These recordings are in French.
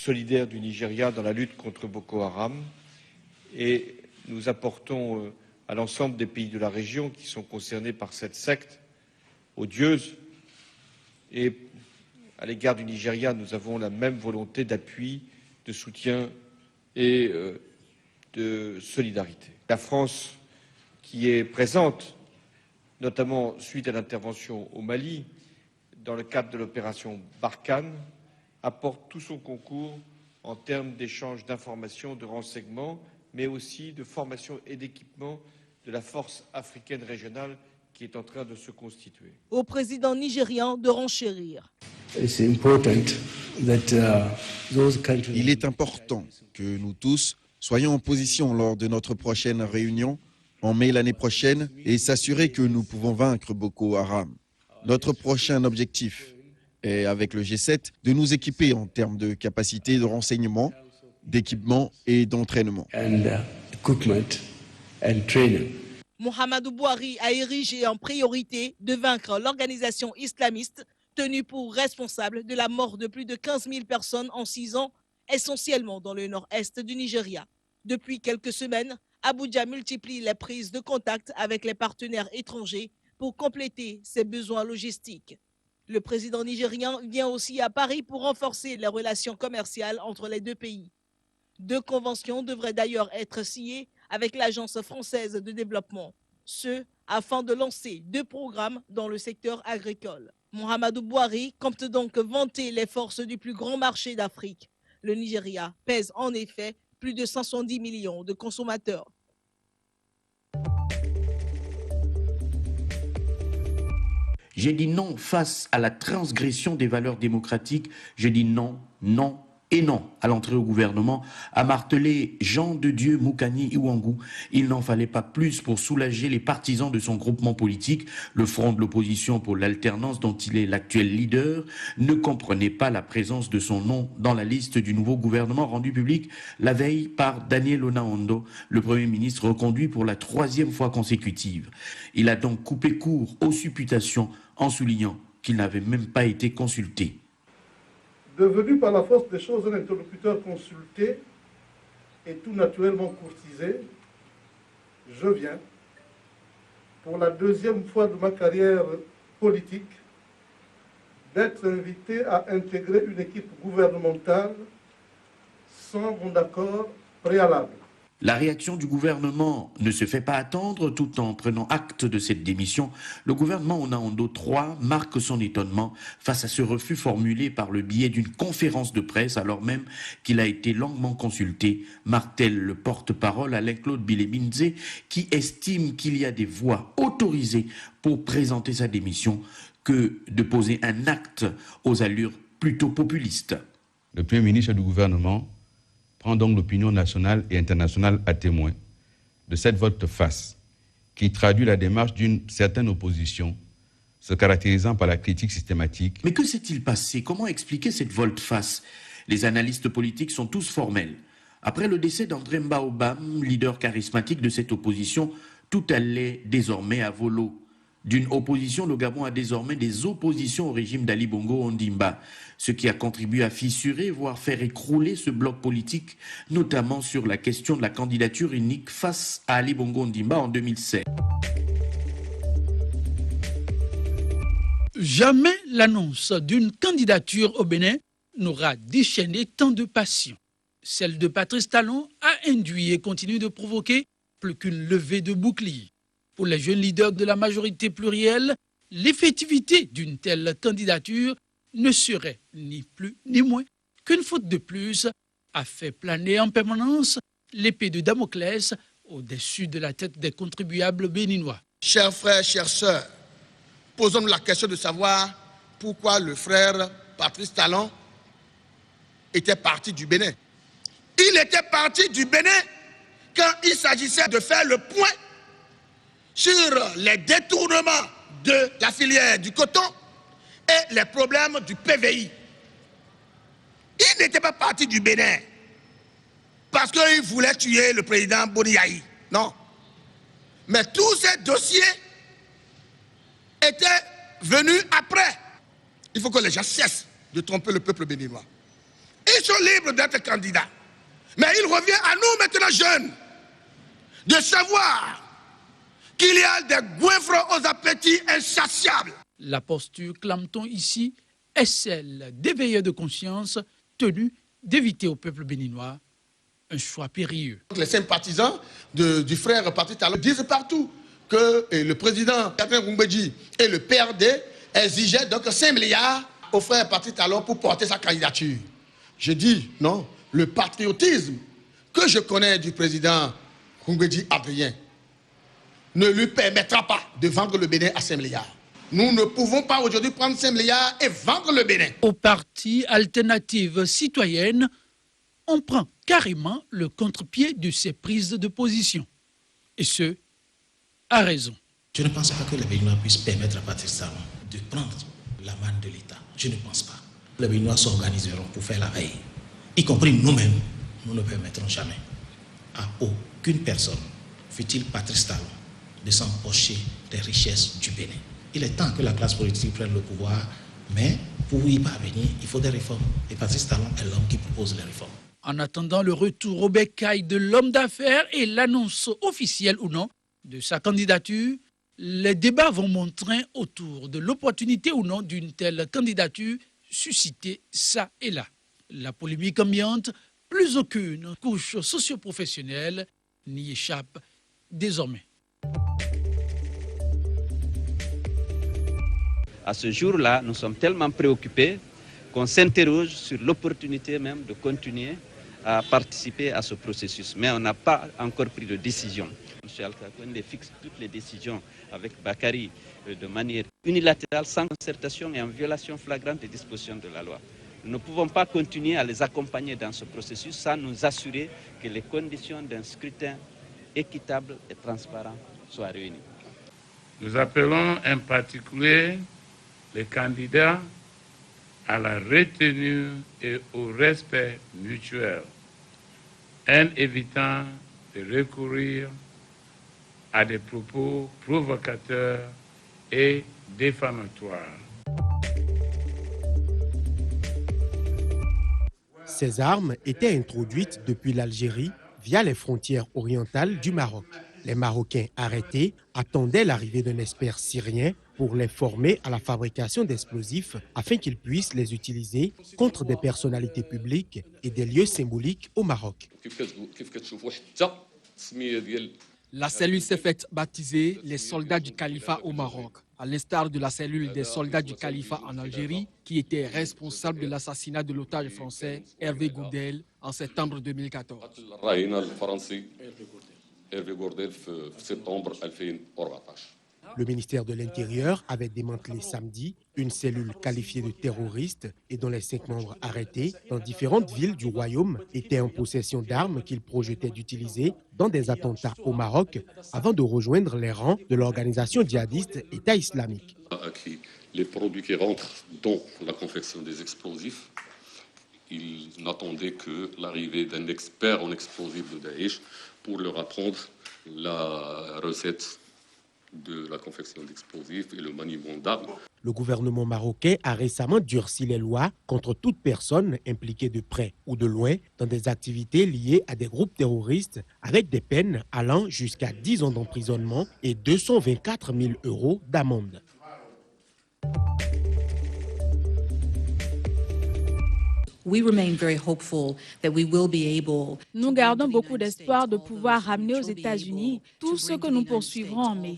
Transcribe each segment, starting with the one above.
solidaire du Nigeria dans la lutte contre Boko Haram et nous apportons à l'ensemble des pays de la région qui sont concernés par cette secte odieuse. Et à l'égard du Nigeria, nous avons la même volonté d'appui, de soutien et de solidarité. La France, qui est présente, notamment suite à l'intervention au Mali, dans le cadre de l'opération Barkhane, apporte tout son concours en termes d'échange d'informations, de renseignements, mais aussi de formation et d'équipement de la force africaine régionale qui est en train de se constituer. Au président nigérian de renchérir. Il est important que nous tous soyons en position lors de notre prochaine réunion en mai l'année prochaine et s'assurer que nous pouvons vaincre Boko Haram. Notre prochain objectif est, avec le G7, de nous équiper en termes de capacité de renseignement, d'équipement et d'entraînement. Muhammadu Buhari a érigé en priorité de vaincre l'organisation islamiste tenue pour responsable de la mort de plus de 15 000 personnes en 6 ans, essentiellement dans le nord-est du Nigeria. Depuis quelques semaines, Abuja multiplie les prises de contact avec les partenaires étrangers pour compléter ses besoins logistiques. Le président nigérian vient aussi à Paris pour renforcer les relations commerciales entre les deux pays. 2 conventions devraient d'ailleurs être signées avec l'Agence française de développement, ce afin de lancer 2 programmes dans le secteur agricole. Muhammadu Buhari compte donc vanter les forces du plus grand marché d'Afrique. Le Nigeria pèse en effet plus de 170 millions de consommateurs. J'ai dit non face à la transgression des valeurs démocratiques. J'ai dit non, non et non à l'entrée au gouvernement, a martelé Jean de Dieu Moukani Iwangu. Il n'en fallait pas plus pour soulager les partisans de son groupement politique. Le Front de l'opposition pour l'alternance, dont il est l'actuel leader, ne comprenait pas la présence de son nom dans la liste du nouveau gouvernement rendu public la veille par Daniel Onaondo, le Premier ministre reconduit pour la 3e fois consécutive. Il a donc coupé court aux supputations en soulignant qu'il n'avait même pas été consulté. Devenu par la force des choses un interlocuteur consulté et tout naturellement courtisé, je viens, pour la 2e fois de ma carrière politique, d'être invité à intégrer une équipe gouvernementale sans mon accord préalable. La réaction du gouvernement ne se fait pas attendre. Tout en prenant acte de cette démission, le gouvernement Onaondo III marque son étonnement face à ce refus formulé par le biais d'une conférence de presse alors même qu'il a été longuement consulté, martèle le porte-parole Alain-Claude Biléminze, qui estime qu'il y a des voies autorisées pour présenter sa démission que de poser un acte aux allures plutôt populistes. Le Premier ministre du gouvernement prend donc l'opinion nationale et internationale à témoin de cette volte-face qui traduit la démarche d'une certaine opposition se caractérisant par la critique systématique. Mais que s'est-il passé? Comment expliquer cette volte-face? Les analystes politiques sont tous formels. Après le décès d'André Mbaobam, leader charismatique de cette opposition, tout allait désormais à volo. D'une opposition, le Gabon a désormais des oppositions au régime d'Ali Bongo Ondimba, ce qui a contribué à fissurer, voire faire écrouler ce bloc politique, notamment sur la question de la candidature unique face à Ali Bongo Ondimba en 2007. Jamais l'annonce d'une candidature au Bénin n'aura déchaîné tant de passion. Celle de Patrice Talon a induit et continue de provoquer plus qu'une levée de boucliers. Pour les jeunes leaders de la majorité plurielle, l'effectivité d'une telle candidature ne serait ni plus ni moins qu'une faute de plus a fait planer en permanence l'épée de Damoclès au-dessus de la tête des contribuables béninois. Chers frères, chères sœurs, posons-nous la question de savoir pourquoi le frère Patrice Talon était parti du Bénin. Il était parti du Bénin quand il s'agissait de faire le point sur les détournements de la filière du coton et les problèmes du PVI. Il n'était pas parti du Bénin parce qu'il voulait tuer le président Boniaï. Non. Mais tous ces dossiers étaient venus après. Il faut que les gens cessent de tromper le peuple béninois. Ils sont libres d'être candidats. Mais il revient à nous maintenant jeunes de savoir qu'il y a des goinfres aux appétits insatiables. La posture, clame-t-on ici, est celle des veilleurs de conscience tenus d'éviter au peuple béninois un choix périlleux. Les sympathisants du frère Patrice Talon disent partout que le président Catherine Koumbedji et le PRD exigeaient donc 5 milliards au frère Patrice Talon pour porter sa candidature. Je dis non, le patriotisme que je connais du président Koumbedji Adrien ne lui permettra pas de vendre le Bénin à 5 milliards. Nous ne pouvons pas aujourd'hui prendre 5 milliards et vendre le Bénin. Au parti Alternative Citoyenne, on prend carrément le contre-pied de ces prises de position. Et ce, à raison. Je ne pense pas que les Béninois puissent permettre à Patrice Talon de prendre la manne de l'État. Je ne pense pas. Les Béninois s'organiseront pour faire la veille. Y compris nous-mêmes, nous ne permettrons jamais à aucune personne, fût-il Patrice Talon, de s'empocher des richesses du Bénin. Il est temps que la classe politique prenne le pouvoir, mais pour y parvenir, il faut des réformes. Et Patrice Talon est l'homme qui propose les réformes. En attendant le retour au bécail de l'homme d'affaires et l'annonce officielle ou non de sa candidature, les débats vont montrer autour de l'opportunité ou non d'une telle candidature suscitée ça et là. La polémique ambiante, plus aucune couche socio-professionnelle n'y échappe désormais. À ce jour-là, nous sommes tellement préoccupés qu'on s'interroge sur l'opportunité même de continuer à participer à ce processus. Mais on n'a pas encore pris de décision. M. Alpha Condé fixe toutes les décisions avec Bakary de manière unilatérale, sans concertation et en violation flagrante des dispositions de la loi. Nous ne pouvons pas continuer à les accompagner dans ce processus sans nous assurer que les conditions d'un scrutin équitable et transparent soient réunies. Nous appelons en particulier les candidats à la retenue et au respect mutuel, en évitant de recourir à des propos provocateurs et diffamatoires. Ces armes étaient introduites depuis l'Algérie via les frontières orientales du Maroc. Les Marocains arrêtés attendaient l'arrivée d'un expert syrien pour les former à la fabrication d'explosifs afin qu'ils puissent les utiliser contre des personnalités publiques et des lieux symboliques au Maroc. La cellule s'est faite baptiser les soldats du califat au Maroc, à l'instar de la cellule des soldats du califat en Algérie, qui était responsable de l'assassinat de l'otage français Hervé Gourdel en septembre 2014. Le ministère de l'Intérieur avait démantelé samedi une cellule qualifiée de terroriste et dont les 5 membres arrêtés dans différentes villes du royaume étaient en possession d'armes qu'ils projetaient d'utiliser dans des attentats au Maroc avant de rejoindre les rangs de l'organisation djihadiste État islamique. Les produits qui rentrent dans la confection des explosifs, ils n'attendaient que l'arrivée d'un expert en explosifs de Daesh pour leur apprendre la recette de la confection d'explosifs et le maniement d'armes. Le gouvernement marocain a récemment durci les lois contre toute personne impliquée de près ou de loin dans des activités liées à des groupes terroristes avec des peines allant jusqu'à 10 ans d'emprisonnement et 224 000 € d'amende. Nous gardons beaucoup d'espoir de pouvoir ramener aux États-Unis tout ce que nous poursuivrons en mai.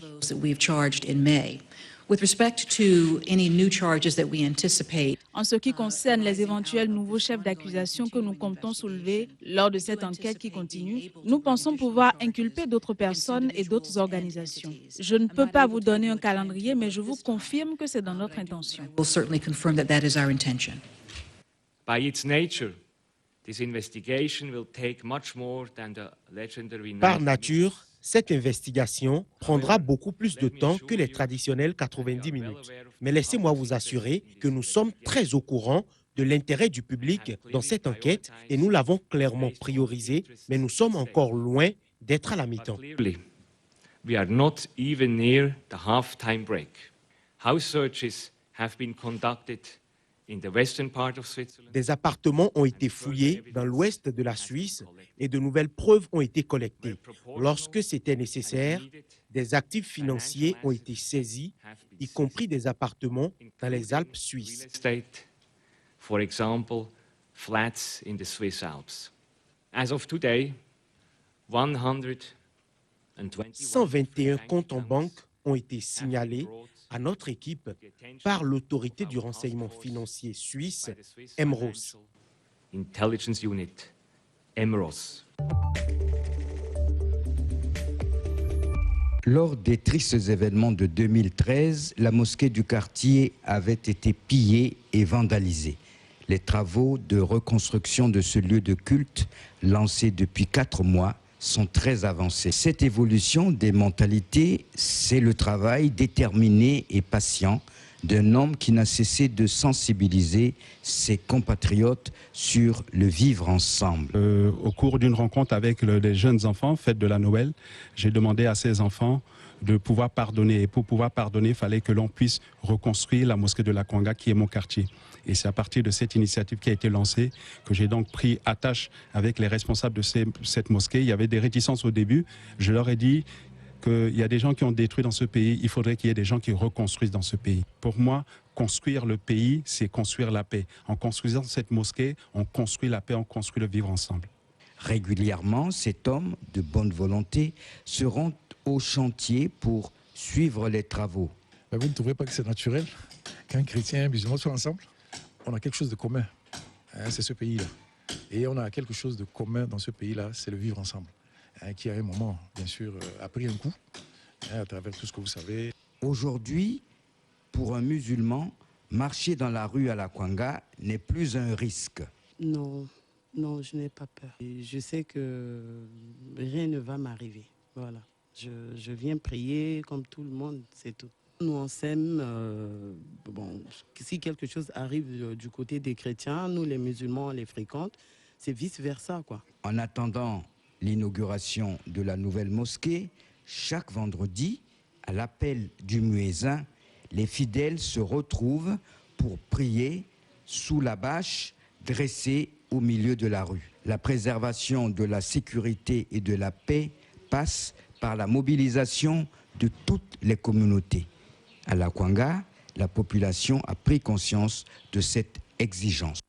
En ce qui concerne les éventuels nouveaux chefs d'accusation que nous comptons soulever lors de cette enquête qui continue, nous pensons pouvoir inculper d'autres personnes et d'autres organisations. Je ne peux pas vous donner un calendrier, mais je vous confirme que c'est dans notre intention. By its nature, this investigation will take much more than the legendary. Par nature, cette investigation prendra beaucoup plus de temps que les traditionnelles 90 minutes. Mais laissez-moi vous assurer que nous sommes très au courant de l'intérêt du public dans cette enquête et nous l'avons clairement priorisé, mais nous sommes encore loin d'être à la mi-temps. We are not even near the half-time break. House searches have been conducted in the western part of Switzerland. Des appartements ont été fouillés dans l'ouest de la Suisse et de nouvelles preuves ont été collectées. Lorsque c'était nécessaire, des actifs financiers ont été saisis, y compris des appartements dans les Alpes suisses. For example, flats in the Swiss Alps. As of today, 121 comptes en banque ont été signalés à notre équipe par l'autorité du renseignement financier suisse, MROS. Intelligence Unit, MROS. Lors des tristes événements de 2013, la mosquée du quartier avait été pillée et vandalisée. Les travaux de reconstruction de ce lieu de culte, lancés depuis 4 mois, sont très avancés. Cette évolution des mentalités, c'est le travail déterminé et patient d'un homme qui n'a cessé de sensibiliser ses compatriotes sur le vivre ensemble. Au cours d'une rencontre avec les jeunes enfants, fête de la Noël, j'ai demandé à ces enfants de pouvoir pardonner. Et pour pouvoir pardonner, il fallait que l'on puisse reconstruire la mosquée de la Kwanga, qui est mon quartier. Et c'est à partir de cette initiative qui a été lancée que j'ai donc pris attache avec les responsables de cette mosquée. Il y avait des réticences au début. Je leur ai dit qu'il y a des gens qui ont détruit dans ce pays. Il faudrait qu'il y ait des gens qui reconstruisent dans ce pays. Pour moi, construire le pays, c'est construire la paix. En construisant cette mosquée, on construit la paix, on construit le vivre ensemble. Régulièrement, cet homme de bonne volonté se rend au chantier pour suivre les travaux. Vous ne trouvez pas que c'est naturel qu'un chrétien et un musulman soient ensemble? On a quelque chose de commun, c'est ce pays-là. Et on a quelque chose de commun dans ce pays-là, c'est le vivre ensemble, qui à un moment, bien sûr, a pris un coup, à travers tout ce que vous savez. Aujourd'hui, pour un musulman, marcher dans la rue à la Kwanga n'est plus un risque. Non, non, je n'ai pas peur. Et je sais que rien ne va m'arriver. Voilà. Je viens prier comme tout le monde, c'est tout. Nous, on s'aime. Bon, si quelque chose arrive du côté des chrétiens, nous, les musulmans, on les fréquente. C'est vice-versa, quoi. En attendant l'inauguration de la nouvelle mosquée, chaque vendredi, à l'appel du muezzin, les fidèles se retrouvent pour prier sous la bâche dressée au milieu de la rue. La préservation de la sécurité et de la paix passe par la mobilisation de toutes les communautés. À la Kwanga, la population a pris conscience de cette exigence.